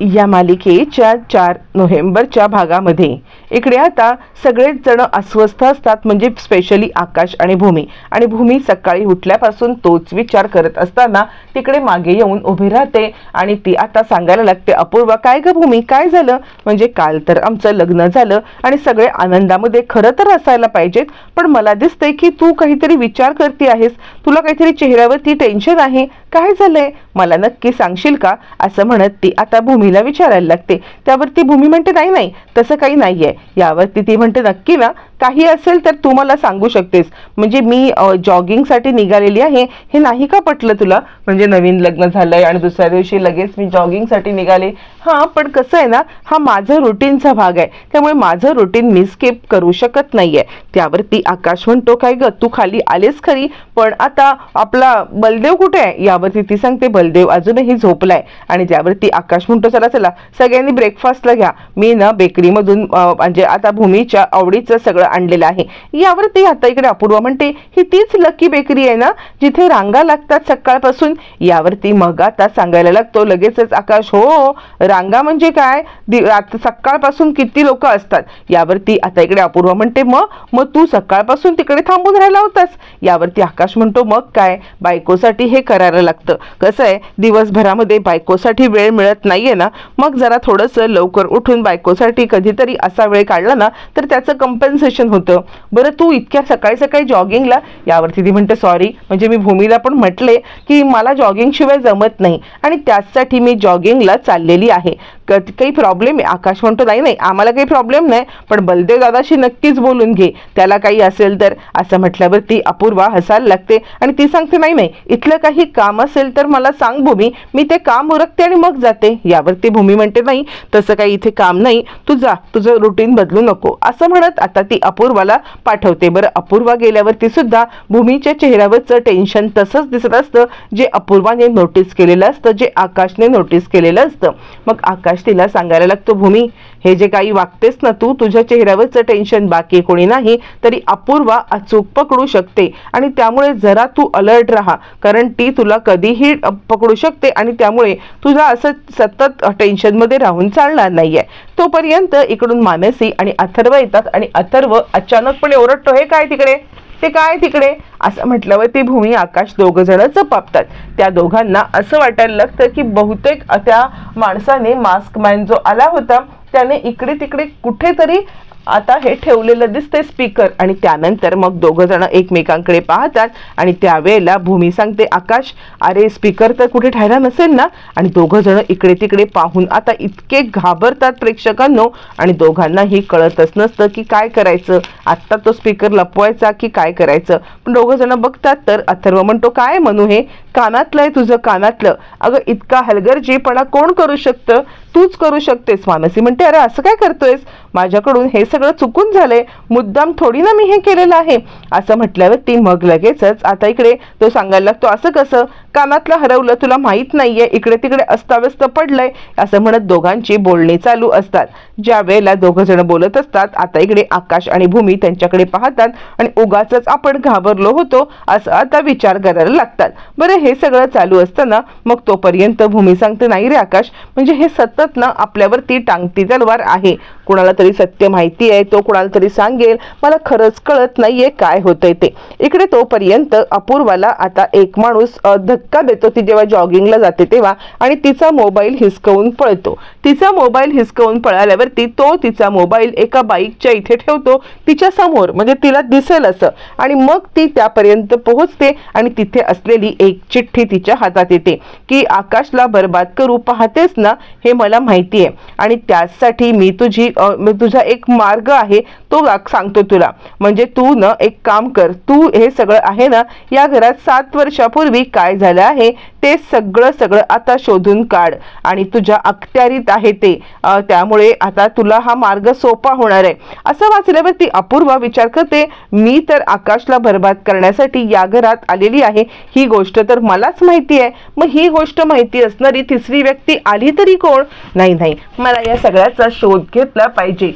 या मालिकेच्या 4 नोव्हेंबरच्या भागामध्ये इकडे आता सगळेच जण अस्वस्थ असतात, म्हणजे स्पेशली आकाश आणि भूमी सकाळी उठल्यापासून तोच विचार करत असताना तिकडे मागे येऊन उभी राहते आणि ती आता सांगायला लागते, अपूर्वा काय ग भूमी काय झालं, म्हणजे काल तर आमचं लग्न झालं आणि सगळे आनंदामध्ये खरं तर असायला पाहिजेत, पण मला दिसतंय की तू काहीतरी विचार करते आहेस, तुला काहीतरी चेहऱ्यावरती टेन्शन आहे, काय झालंय मला नक्की सांगशील का, असं म्हणत ती आता भूमीला विचारायला लागते. त्यावरती भूमी म्हणते नाही नाही तसं काही नाहीये. यावरती ती म्हणते नक्की ना, काही असेल तर तू मला सांगू शकतेस, म्हणजे मी जॉगिंगसाठी निघालेली आहे, हे नाही का पटलं तुला, म्हणजे नवीन लग्न झालंय आणि दुसऱ्या दिवशी लगेच मी जॉगिंगसाठी निघाले, हां पण कसं आहे ना, हा माझं रुटीनचा भाग आहे, त्यामुळे माझं रुटीन मी स्किप करू शकत नाहीये. त्यावरती आकाश म्हणतो काय ग तू खाली आलेस खरी, पण आता आपला बलदेव कुठे आहे, यावरती ती सांगते बलदेव अजूनही झोपलाय. आणि त्यावरती आकाश म्हणतो चला चला सगळ्यांनी ब्रेकफास्टला घ्या, मी ना बेकरीमधून म्हणजे आता भूमीच्या आवडीचं सगळं आणलेलं आहे. यावरती आता इकडे अपूर्वा म्हणते ही तीच लकी बेकरी आहे ना जिथे रांगा लागतात सकाळपासून. यावरती मग आता सांगायला लागतो लगेचच आकाश, हो रांगा म्हणजे काय, सकाळपासून किती लोक असतात. यावरती आता इकडे अपूर्वा म्हणते मग तू सकाळपासून तिकडे थांबून राहिला होतास. यावरती आकाश म्हणतो मग काय, बायकोसाठी हे करायला लागतं, कसं आहे दिवसभरामध्ये बायकोसाठी वेळ मिळत नाहीये ना, मग जरा थोडंसं लवकर उठून बायकोसाठी कधीतरी असा वेळ काढला ना तर त्याचं कंपेन्सेशन होतं. बरं तू इतक्या सकाळी सकाळी जॉगिंगला, यावरती ती म्हणते सॉरी, म्हणजे मी भूमीला पण म्हटले की मला जॉगिंग शिवाय जमत नाही आणि त्याचसाठी मी जॉगिंगला चाललेली आहे, काही प्रॉब्लेम आहे. आकाश म्हणतो नाही नाही आम्हाला काही प्रॉब्लेम नाही, पण बलदेव दादाशी नक्कीच बोलून घे, त्याला काही असेल तर, असं म्हटल्यावरती अपूर्वा हसायला लागते आणि ती सांगते नाही नाही इथलं काही काम असेल तर मला सांग भूमी, मी ते काम उरकते आणि मग जाते. यावरती भूमी म्हणते नाही तसं काही इथे काम नाही, तू जा तुझं रुटीन बदलू नको, असं म्हणत आता ती अपूर्वाला पाठवते. बरं अपूर्वा गेल्यावरती सुद्धा भूमीच्या चेहऱ्यावरचं टेन्शन तसंच दिसत असतं जे अपूर्वाने नोटीस केलेलं असतं, जे आकाशने नोटीस केलेलं असतं. मग आकाश तिला सांगायला लागतो भूमी हे जे काही वागतेस ना तू, तुझ्या चेहऱ्यावरचं टेन्शन बाकी कोणी नाही तरी अपूर्वा अचूक पकडू शकते आणि त्यामुळे जरा तू अलर्ट राहा, कारण ती तुला कधीही पकडू शकते आणि त्यामुळे तुझा असं सतत टेन्शनमध्ये राहून चालणार नाहीये. तोपर्यंत इकडून मानसी आणि अथर्व येतात आणि अथर्व अचानकपणे ओरडतो हे काय तिकडे, ते काय तिकडे, असं म्हटल्यावर ती भूमी आकाश दोघं जण चपापतात. त्या दोघांना असं वाटायला लागतं की बहुतेक त्या माणसाने मास्क मॅन जो आला होता त्याने इकडे तिकडे कुठेतरी आता हे ठेवलेलं दिसतंय स्पीकर. आणि त्यानंतर मग दोघं जण एकमेकांकडे पाहतात आणि त्यावेळेला भूमी सांगते आकाश अरे स्पीकर तर कुठे ठेवला नसेल ना, आणि दोघं जण इकडे तिकडे पाहून आता इतके घाबरतात प्रेक्षकांनो आणि दोघांनाही कळतच नसतं की काय करायचं, आत्ता तो स्पीकर लपवायचा की काय करायचं. पण दोघं जण बघतात तर अथर्व म्हणतो काय म्हणू हे कानातलं आहे तुझं कानातलं, अगं इतका हलगर्जीपणा कोण करू शकतं, तूच करू शकतेस. मानसी म्हणते अरे असं काय करतोयस, माझ्याकडून हे सगळं चुकून झालंय, मुद्दाम थोडी ना मी हे केलेलं आहे, असं म्हटल्यावर ती मग लगेचच आता इकडे तो सांगायला लागतो असं कसं, कानातलं हरवलं तुला माहित नाहीये, इकडे तिकडे अस्ताव्यस्त पडलंय, असं म्हणत दोघांची बोलणी चालू असतात. ज्या वेळेला दोघं जण बोलत असतात आता इकडे आकाश आणि भूमी त्यांच्याकडे पाहतात आणि उगाचच आपण घाबरलो होतो असं आता विचार करायला लागतात. बरं हे सगळं चालू असताना मग तोपर्यंत भूमी सांगते नाही रे आकाश, म्हणजे हे सतत ना आपल्यावरती टांगती तलवार आहे, कुणाला तरी सत्य माहिती आहे तो कुणाला तरी सांगेल, मला खरंच कळत नाहीये काय होतंय ते. इकडे तोपर्यंत अपूर्वाला आता एक माणूस धक्का देतो, ती जेव्हा जॉगिंगला जाते तेव्हा, आणि तिचा मोबाईल हिसकवून पळतो. तिचा मोबाईल हिसकवून पळाल्यावरती तो तिचा मोबाईल एका बाईकच्या इथे ठेवतो तिच्या समोर, म्हणजे तिला दिसेल असं, आणि मग ती त्यापर्यंत पोहोचते आणि तिथे असलेली एक चिठ्ठी तिच्या हातात येते की आकाशला बर्बाद करू पाहतेस ना हे मला माहिती आहे आणि त्यासाठी मी तुझा एक मार्ग आहे तो सांगतो तुला, म्हणजे तू न एक काम कर, तू हे सगळं आहे ना या घरात 7 वर्षापूर्वी काय झालं आहे ते सगळं आता शोधून काढ आणि तुझ्या अखत्यारीत आहे ते, त्यामुळे आता तुला हा मार्ग सोपा होणार आहे. असं वाचल्यावरती अपूर्वा विचार करते मी तर आकाशला बर्बाद करण्यासाठी या घरात आलेली आहे, ही गोष्ट तर मलाच माहिती आहे, मग ही गोष्ट माहिती असणारी तिसरी व्यक्ती आली तरी कोण, नाही मला या सगळ्याचा शोध घेतला पाहिजे,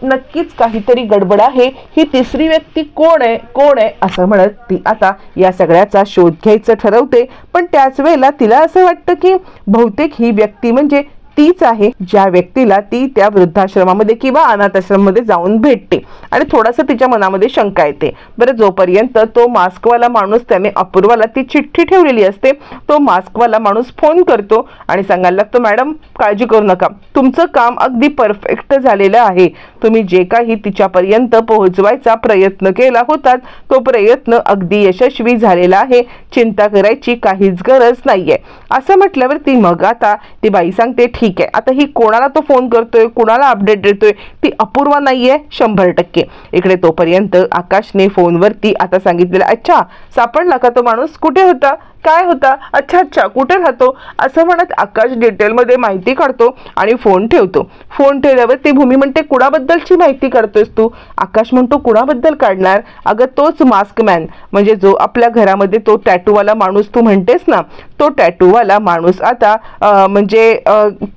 नक्कीच काहीतरी गडबड आहे, ही तिसरी व्यक्ती कोण आहे असं म्हणत ती आता या सगळ्याचा शोध घ्यायचं ठरवते. पण त्याच वेळेला तिला असं वाटतं की बहुतेक ही व्यक्ती म्हणजे तीच आहे ज्या व्यक्तीला ती त्या वृद्धाश्रमामध्ये किंवा अनाथाश्रमामध्ये जाऊन भेटते आणि थोडासा तिच्या मनामध्ये शंका येते. बरं, जोपर्यंत तो मास्कवाला माणूस, त्याने अपूर्वाला ती चिठ्ठी ठेवलेली असते, तो मास्कवाला माणूस फोन करतो आणि सांगायला लागतो, मॅडम काळजी करू नका, तुमचं काम अगदी परफेक्ट झालेलं आहे. तुम्ही जे काही तिच्यापर्यंत पोहोचवायचा प्रयत्न केला होता तो प्रयत्न अगदी यशस्वी झालेला आहे, चिंता करायची काहीच गरज नाहीये. असं म्हटल्यावरती मग आता ती बाई सांगते, ठीक आहे. आता ही कोणाला तो फोन करतोय, कोणाला अपडेट देतोय, ती अपूर्वा नाहीये 100%. इकडे तोपर्यंत आकाशने फोनवरती आता सांगितलेलं, अच्छा सापडला का तो माणूस, कुठे होता, काय होता, अच्छा अच्छा कुठे राहतो, असं म्हणत आकाश डिटेलमध्ये माहिती काढतो आणि फोन ठेवतो. फोन ठेवल्यावर ती भूमी म्हणते, कुणाबद्दलची माहिती काढतोयस तू? आकाश म्हणतो, कुणाबद्दल काढणार, अगं तोच मास्कमॅन, म्हणजे जो आपल्या घरामध्ये तो टॅटूवाला माणूस तू म्हणतेस ना, तो टॅटूवाला माणूस आता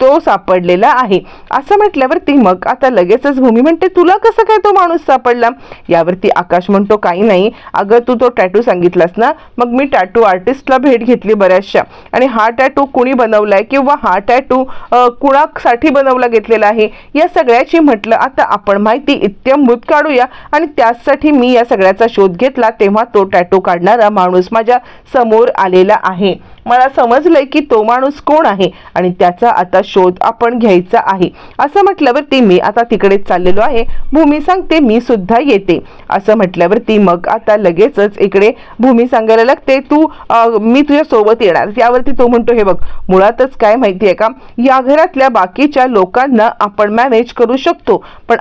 तो सापडलेला आहे. असं म्हटल्यावरती मग आता लगेचच भूमी म्हणते, तुला कसं काय तो माणूस सापडला? यावरती आकाश म्हणतो, काही नाही अगं, तू तो टॅटू सांगितलास ना, मग मी टॅटू आर्टिस्टला भेट घेतली बऱ्याचशा, आणि हा टॅटू कुणी बनवलाय किंवा हा टॅटू कुणासाठी बनवला घेतलेला आहे, या सगळ्याची म्हटलं आता आपण माहिती इत्यंभूत काढूया. आणि त्यासाठी मी या सगळ्याचा शोध घेतला, तेव्हा तो टॅटू काढणारा माणूस माझ्या समोर आलेला आहे. मला समजलंय की तो माणूस कोण आहे आणि त्याचा आता शोध आपण घ्यायचा आहे. असं म्हटल्यावरती मी आता तिकडेच चाललेलो आहे. भूमी सांगते, मी सुद्धा येते. असं म्हटल्यावरती मग आता लगेचच इकडे भूमी सांगायला लागते, मी तुझ्या सोबत येणार. त्यावरती तो म्हणतो, हे बघ, मुळातच काय माहितीये का, या घरातल्या बाकीच्या लोकांना आपण मॅनेज करू शकतो, पण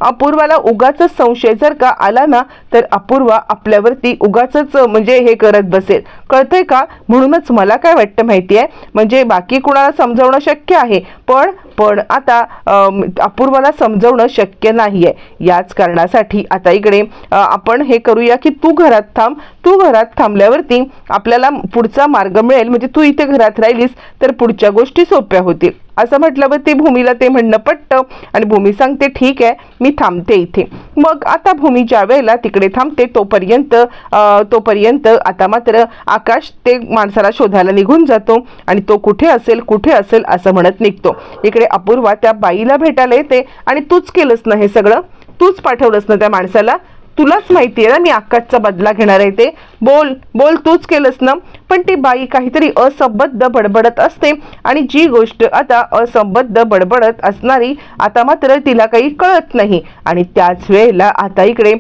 अपूर्वाला उगाच संशय जर का आला ना, तर अपूर्वा आपल्यावरती उगाच म्हणजे हे करत बसेल, कळतंय का? म्हणूनच मला काय वाटतं माहितीये, म्हणजे बाकी कुणाला समजावणं शक्य आहे, पण आता अपूर्वाला समजावणं शक्य नाहीये. याच कारणासाठी आता इकडे आपण हे करूया की तू घरात थांबल्यावरती आपल्याला पुढचा मार्ग मिळेल, म्हणजे तू इथे घरात राहिलीस तर पुढच्या गोष्टी सोप्या होतील. असं म्हटल्यावर ते भूमीला ते म्हणणं पटतं आणि भूमी सांगते, ठीक आहे, मी थांबते इथे. मग आता भूमी ज्या वेळेला तिकडे थांबते तोपर्यंत आता मात्र आकाश ते माणसाला शोधायला निघून जातो आणि तो कुठे असेल असं म्हणत निघतो. इकडे अपूर्वा त्या बाईला भेटायला येते आणि तूच केलंस ना हे सगळं, तूच पाठवलंस ना त्या माणसाला, तुलाच माहिती आहे ना मी आकाशचा बदला घेणार आहे ते, बोल तूच केलंस ना. पण ती बाई काहीतरी असंबद्ध बडबडत असते आणि जी गोष्ट आता असंबद्ध बडबडत असणारी आता मात्र तिला काही कळत नाही. आणि त्याच वेळेला आता इकडे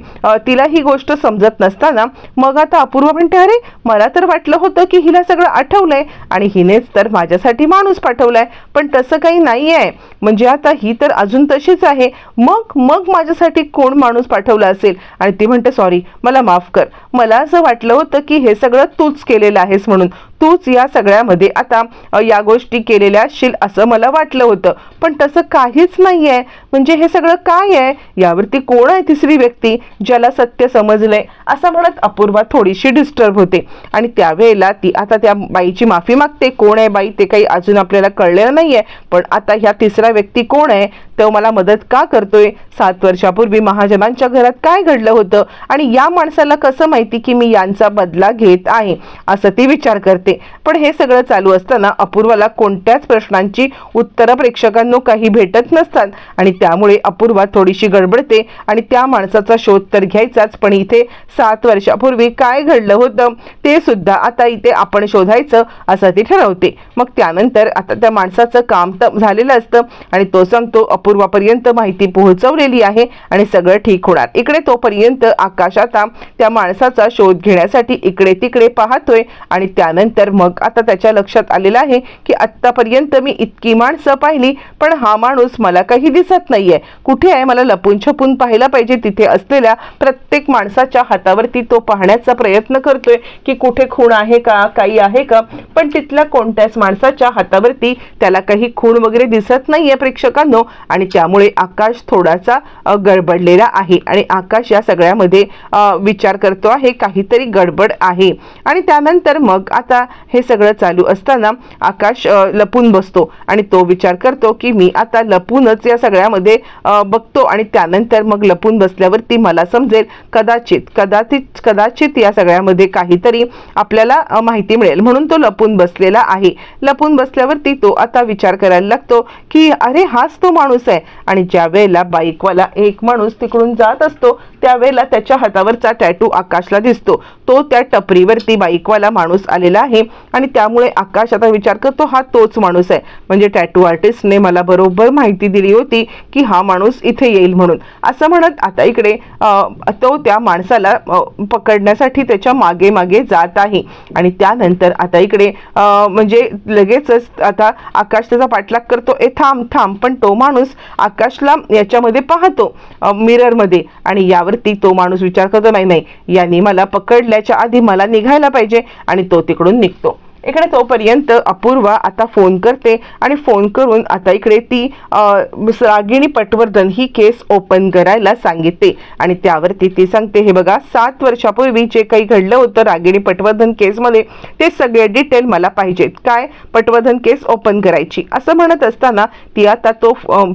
तिला ही गोष्ट समजत नसताना मग आता अपूर्वा म्हणते, अरे मला तर वाटलं होतं की हिला सगळं आठवलंय आणि हिनेच तर माझ्यासाठी माणूस पाठवलाय, पण तसं काही नाही आहे. म्हणजे आता ही तर अजून तशीच आहे, मग माझ्यासाठी कोण माणूस पाठवला असेल? आणि ती म्हणते, सॉरी, मला माफ कर, मला असं वाटलं होतं की हे सगळं तूच केलेलं आहेस, म्हणून तूच या सगळ्यामध्ये आता या गोष्टी केलेल्या असशील असं मला वाटलं होतं, पण तसं काहीच नाहीये. म्हणजे हे सगळं काय आहे? यावरती कोण आहे तिसरी व्यक्ती ज्याला सत्य समजलंय? असं म्हणत अपूर्वा थोडीशी डिस्टर्ब होते आणि त्यावेळेला ती आता त्या बाईची माफी मागते. कोण आहे बाई ते काही अजून आपल्याला कळलेलं नाहीये, पण आता ह्या तिसरा व्यक्ती कोण आहे, तो मला मदत का करतोय, 7 वर्षापूर्वी महाजनांच्या घरात काय घडलं होतं आणि या माणसाला कसं माहिती की मी यांचा बदला घेत आहे, असं ती विचार करते. पण हे सगळं चालू असताना अपूर्वाला कोणत्याच प्रश्नांची उत्तरं प्रेक्षकांना काही भेटत नसतात आणि त्यामुळे अपूर्वा थोडीशी गडबडते आणि त्या माणसाचा शोध तर घ्यायचाच, पण इथे 7 वर्षापूर्वी काय घडलं होतं ते सुद्धा आता इथे आपण शोधायचं असं ती ठरवते. मग त्यानंतर आता त्या माणसाचं काम तर झालेलं असतं आणि तो सांगतो अपूर्वापर्यंत माहिती पोहोचवलेली आहे आणि सगळं ठीक होणार. इकडे तोपर्यंत आकाश आता त्या माणसाचा शोध घेण्यासाठी इकडे तिकडे पाहतोय आणि त्यानंतर मग आता त्याच्या लक्षात आलेलं आहे की आतापर्यंत मी इतकी माणसं पाहिली, पण हा माणूस मला काही दिसत नाहीये, कुठे आहे? मला लपून छपून पाहायला पाहिजे. तिथे असलेल्या प्रत्येक माणसाच्या हातावरती तो पाहण्याचा प्रयत्न करतोय की कुठे खूण आहे का, काही आहे का, पण तिथल्या कोणत्याच माणसाच्या हातावरती त्याला काही खूण वगैरे दिसत नाहीये प्रेक्षकांनो. आणि त्यामुळे आकाश थोडासा गडबडलेला आहे आणि आकाश या सगळ्यामध्ये विचार करतो आहे काहीतरी गडबड आहे. आणि त्यानंतर मग आता आता हे सगळं चालू असताना आकाश लपून बसतो आणि तो विचार करतो की मी आता लपूनच या सगळ्यामध्ये बघतो आणि त्यानंतर मग लपून बसल्यावरती मला समजेल, कदाचित या सगळ्यामध्ये काहीतरी आपल्याला माहिती मिळेल, म्हणून तो लपून बसलेला आहे. लपून बसल्यावरती तो आता विचार करायला लागतो की अरे हाच तो माणूस आहे. आणि ज्या वेळेला बाईकवाला एक माणूस तिकडून जात असतो त्यावेळेला त्याच्या हातावरचा टॅटू आकाशला दिसतो. तो त्या टपरीवरती बाईकवाला माणूस आलेला आहे आणि त्यामुळे आकाश आता विचार करतो हा तोच माणूस आहे, म्हणजे टॅटू आर्टिस्टने मला बरोबर माहिती दिली होती की हा माणूस इथे येईल म्हणून. असं म्हणत आता इकडे तो त्या माणसाला पकडण्यासाठी त्याच्या मागे मागे जात आहे. आणि त्यानंतर आता इकडे म्हणजे लगेचच आता आकाश त्याचा पाठलाग करतो, ए थांब थांब. पण तो माणूस आकाशला याच्यामध्ये पाहतो मिररमध्ये आणि यावरती तो माणूस विचार करतो नाही, यांनी मला पकडल्याच्या आधी मला निघायला पाहिजे आणि तो तिकडून निघतो. इकडे तोपर्यंत अपूर्वा आता फोन करते आणि फोन करून आता इकडे ती रागिणी पटवर्धन ही केस ओपन करायला सांगितते आणि त्यावरती ती सांगते, हे बघा 7 वर्षापूर्वी जे काही घडलं होतं रागिणी पटवर्धन केसमध्ये ते सगळे डिटेल मला पाहिजेत. काय? पटवर्धन केस ओपन करायची. असं म्हणत असताना ती आता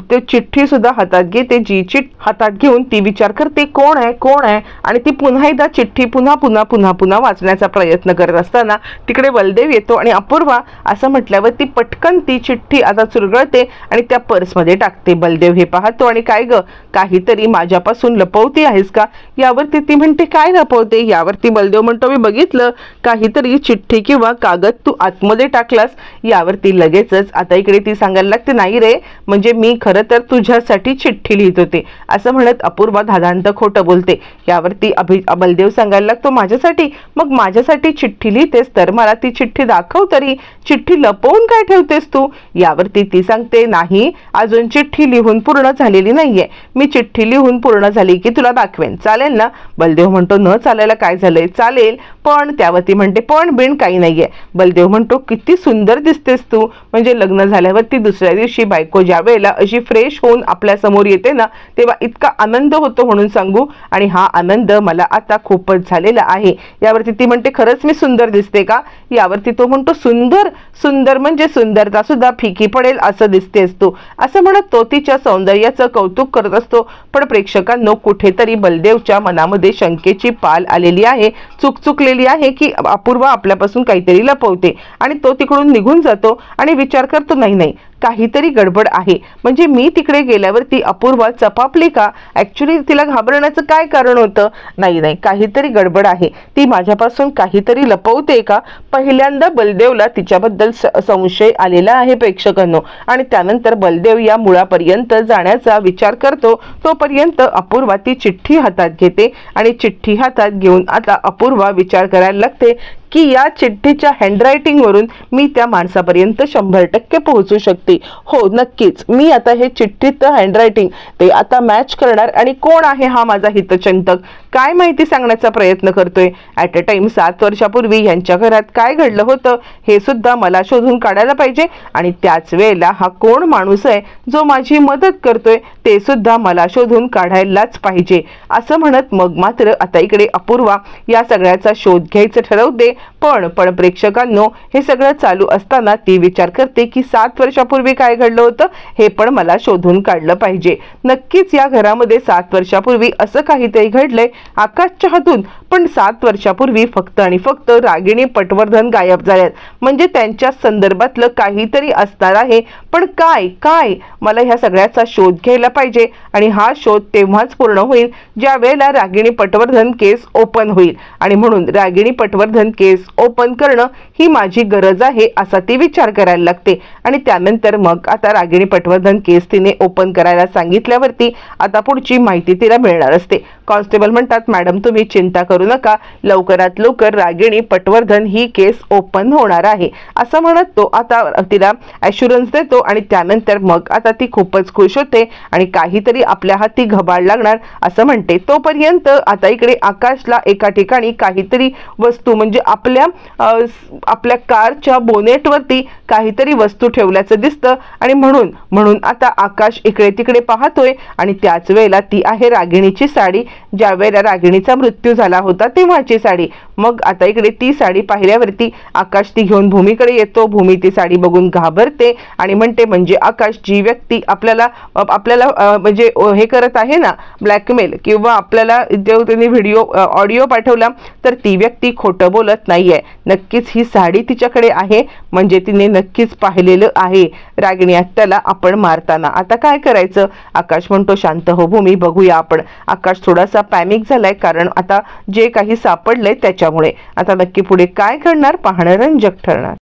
ते चिठ्ठी सुद्धा हातात घेते. जी चिठ्ठी हातात घेऊन ती विचार करते कोण आहे आणि ती पुन्हा एकदा चिठ्ठी पुन्हा वाचण्याचा प्रयत्न करत असताना तिकडे बलदेव येतो आणि अपूर्वा असं म्हटल्यावर ती पटकन ती चिठ्ठी आता चुरगळते आणि त्या पर्समध्ये टाकते. बलदेव हे पाहतो आणि काय ग, काहीतरी माझ्यापासून लपवती आहेस का? यावरती ती म्हणते काय लपवते? यावरती बलदेव म्हणतो मी बघितलं, काहीतरी चिठ्ठी किंवा कागद तू आतमध्ये टाकलास. यावरती लगेचच आता इकडे ती सांगायला लागते, नाही रे, म्हणजे मी खरं तर तुझ्यासाठी चिठ्ठी लिहित होते. असं म्हणत अपूर्वा धादांत खोटं बोलते. यावरती बलदेव सांगायला लागतो माझ्यासाठी? मग माझ्यासाठी चिठ्ठी लिहितेस तर मला ती चिठ्ठी दाखव तरी. चिठ्ठी लपवून काय ठेवतेस तू? यावरती ती सांगते नाही, अजून चिठ्ठी लिहून पूर्ण झालेली नाहीये. मी चिठ्ठी लिहून पूर्ण झाली की तुला दाखवेन, चालेल ना? बलदेव म्हणतो न चालायला काय झालंय, चालेल पण. त्यावरती म्हणते पण बिन काही नाहीये. बलदेव म्हणतो किती सुंदर दिसतेस तू, म्हणजे लग्न झाल्यावरती दुसऱ्या दिवशी बायको ज्या वेळेला अशी फ्रेश होऊन आपल्या समोर येते ना तेव्हा इतका आनंद होतो म्हणून सांगू, आणि हा आनंद मला आता खूपच झालेला आहे. यावरती ती म्हणते खरंच मी सुंदर दिसते का? यावरती तो म्हणतो सुंदर म्हणजे सुंदरता सुद्धा फिकी पडेल असं दिसतेस तू. असं म्हणत तो तिच्या सौंदर्याचं कौतुक करत असतो. पण प्रेक्षकांनो कुठेतरी बलदेवच्या मनामध्ये शंकेची पाल आलेली आहे, चुकलेली आहे की अपूर्वा आपल्यापासून काहीतरी लपवते. आणि तो तिकडून निघून जातो आणि विचार करतो नाही, काहीतरी गडबड आहे. म्हणजे मी तिकडे गेल्यावरती अपूर्वा चपापली का? ऍक्च्युली तिला घाबरण्याचं काय कारण होतं? नाही, काहीतरी गडबड आहे. ती माझ्यापासून काहीतरी लपवते का? पहिल्यांदा बलदेवला तिच्याबद्दल संशय आलेला आहे प्रेक्षकांनो. आणि त्यानंतर बलदेव या मुळापर्यंत जाण्याचा विचार करतो. तोपर्यंत अपूर्वा ती चिठ्ठी हातात घेते आणि चिठ्ठी हातात घेऊन आता अपूर्वा विचार करायला लागते की या चिठ्ठीच्या हँडरायटिंग वरून मी त्या माणसापर्यंत 100% पोहोचू शकते. हो नक्कीच, मी आता हे चिठ्ठीत हँडरायटिंग ते आता मॅच करणार. आणि कोण आहे हा माझा हितचिंतक, काय माहिती सांगण्याचा प्रयत्न करतोय. ॲट अ टाइम 7 वर्षापूर्वी यांच्या घरात काय घडलं होतं हे सुद्धा मला शोधून काढायला पाहिजे. आणि त्याच वेळेला हा कोण माणूस आहे जो माझी मदत करतोय ते सुद्धा मला शोधून काढायलाच पाहिजे. असं म्हणत मग मात्र आता इकडे अपूर्वा या सगळ्याचा शोध घ्यायचं ठरवते. पण प्रेक्षकांनो हे सगळं चालू असताना ती विचार करते की 7 वर्षापूर्वी काय घडलं होतं हे पण मला शोधून काढलं पाहिजे. नक्कीच या घरामध्ये 7 वर्षापूर्वी असं काहीतरी घडलंय आकाशच्या हातून. पण 7 वर्षापूर्वी फक्त आणि फक्त रागिणी पटवर्धन गायब झाल्यात, म्हणजे त्यांच्या संदर्भातलं काहीतरी असणार आहे. पण काय मला ह्या सगळ्याचा शोध घ्यायला पाहिजे. आणि हा शोध तेव्हाच पूर्ण होईल ज्या वेळेला रागिणी पटवर्धन केस ओपन होईल. आणि म्हणून रागिणी पटवर्धन केस ओपन करणं ही माझी गरज आहे असा ती विचार करायला लागते. आणि त्यानंतर मग आता रागिणी पटवर्धन केस तिने ओपन करायला सांगितल्यावरती आता पुढची माहिती तिला मिळणार असते. कॉन्स्टेबल म्हणतात मॅडम तुम्ही चिंता करू नका, लवकरात लवकर रागिणी पटवर्धन ही केस ओपन होणार आहे. असं म्हणत तो आता तिला ॲश्युरन्स देतो. आणि त्यानंतर मग आता ती खूपच खुश होते आणि काहीतरी आपल्या हाती घबाड लागणार असं म्हणते. तोपर्यंत आता इकडे आकाशला एका ठिकाणी काहीतरी वस्तू म्हणजे आपल्या आपल्या कारच्या बोनेटवरती काहीतरी वस्तू ठेवल्याचं दिसतं आणि म्हणून आता आकाश इकडे तिकडे पाहतोय आणि त्याच वेळेला ती आहे रागिणीची साडी, ज्या वेळेला रागिणीचा मृत्यू झाला होता तेव्हाची साडी. मग आता इकडे ती साडी पाहिल्यावरती आकाश ती घेऊन भूमीकडे येतो. भूमी ती साडी बघून घाबरते आणि म्हणते म्हणजे आकाश जी व्यक्ती आपल्याला म्हणजे हे करत आहे ना ब्लॅकमेल, किंवा आपल्याला त्यांनी ऑडिओ पाठवला, तर ती व्यक्ती खोटं बोलत नाहीये. नक्कीच ही साडी तिच्याकडे आहे, म्हणजे तिने नक्कीच पाहिलेलं आहे रागिणी आत्याला आपण मारताना. आता काय करायचं? आकाश म्हणतो शांत हो भूमी, बघूया आपण. आकाश थोडासा पॅनिक झालाय, कारण आता जे काही सापडलंय त्याच्यामुळे. आता नक्की पुढे काय घडणार पाहणं रंजक ठरणार.